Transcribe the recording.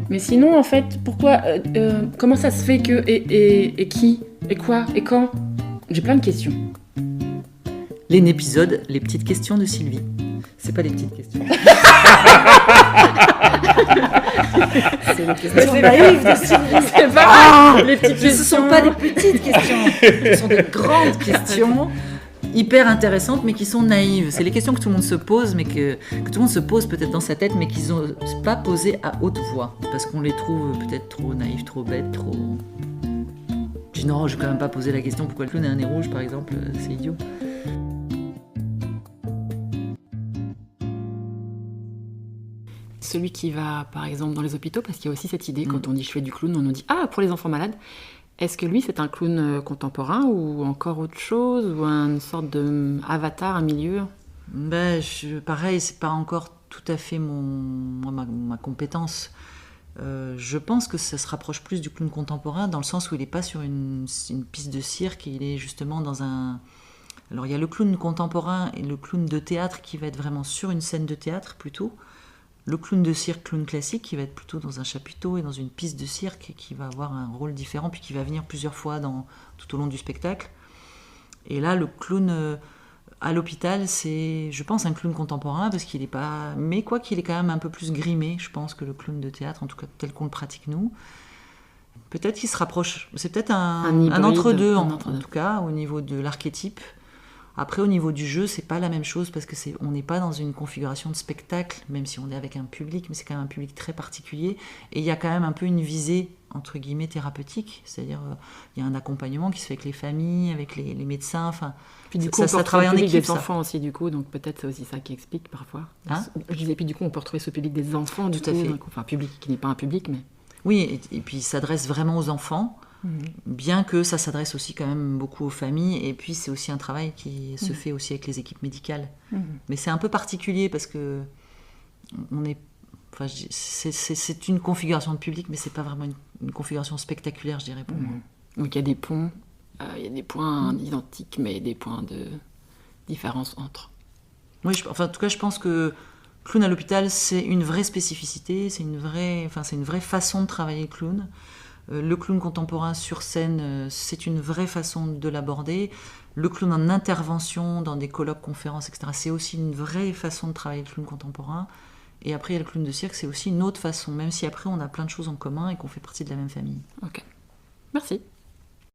Mais sinon, en fait, pourquoi, comment ça se fait que, et qui, et quoi, et quand? J'ai plein de questions. L'épisode, les petites questions de Sylvie. C'est pas les petites questions. C'est les questions naïves de Sylvie. C'est pas les petites questions. Ce sont pas des petites questions. Ce sont des grandes questions hyper intéressantes, mais qui sont naïves. C'est les questions que tout le monde se pose, mais que tout le monde se pose peut-être dans sa tête, mais qu'ils n'osent pas poser à haute voix. Parce qu'on les trouve peut-être trop naïfs, trop bêtes, trop... Je dis non, je vais quand même pas poser la question pourquoi le clown a un nez rouge, par exemple. C'est idiot. Celui qui va, par exemple, dans les hôpitaux, parce qu'il y a aussi cette idée, quand on dit je fais du clown, on nous dit « Ah, pour les enfants malades !» Est-ce que lui, c'est un clown contemporain ou encore autre chose, ou une sorte d'avatar, un milieu? Pareil, c'est pas encore tout à fait ma compétence. Je pense que ça se rapproche plus du clown contemporain, dans le sens où il n'est pas sur une piste de cirque, il est justement dans un... Alors il y a le clown contemporain et le clown de théâtre qui va être vraiment sur une scène de théâtre plutôt. Le clown de cirque, clown classique, qui va être plutôt dans un chapiteau et dans une piste de cirque, et qui va avoir un rôle différent, puis qui va venir plusieurs fois tout au long du spectacle. Et là, le clown à l'hôpital, c'est, je pense, un clown contemporain, parce qu'il n'est pas... Mais quoi qu'il est quand même un peu plus grimé, je pense, que le clown de théâtre, en tout cas tel qu'on le pratique nous. Peut-être qu'il se rapproche. C'est peut-être un entre-deux, en tout cas, au niveau de l'archétype. Après, au niveau du jeu, c'est pas la même chose parce que on n'est pas dans une configuration de spectacle, même si on est avec un public, mais c'est quand même un public très particulier. Et il y a quand même un peu une visée, entre guillemets, thérapeutique. C'est-à-dire, il y a un accompagnement qui se fait avec les familles, avec les médecins. Enfin, puis du coup, ça travaille en équipe. Des enfants aussi, du coup, donc peut-être c'est aussi ça qui explique parfois. Je disais, puis du coup, on peut retrouver ce public des enfants, tout à fait. Enfin, public qui n'est pas un public, mais... Oui, et puis il s'adresse vraiment aux enfants. Bien que ça s'adresse aussi quand même beaucoup aux familles, et puis c'est aussi un travail qui se fait aussi avec les équipes médicales. Mais c'est un peu particulier parce que c'est une configuration de public, mais c'est pas vraiment une configuration spectaculaire, je dirais, pour moi. Donc il y a des ponts, il y a des points identiques, mais des points de différence entre. Oui, en tout cas, je pense que clown à l'hôpital, c'est une vraie spécificité, c'est une vraie façon de travailler le clown. Le clown contemporain sur scène, c'est une vraie façon de l'aborder. Le clown en intervention dans des colloques, conférences, etc., c'est aussi une vraie façon de travailler le clown contemporain. Et après, il y a le clown de cirque, c'est aussi une autre façon, même si après on a plein de choses en commun et qu'on fait partie de la même famille. Ok. Merci.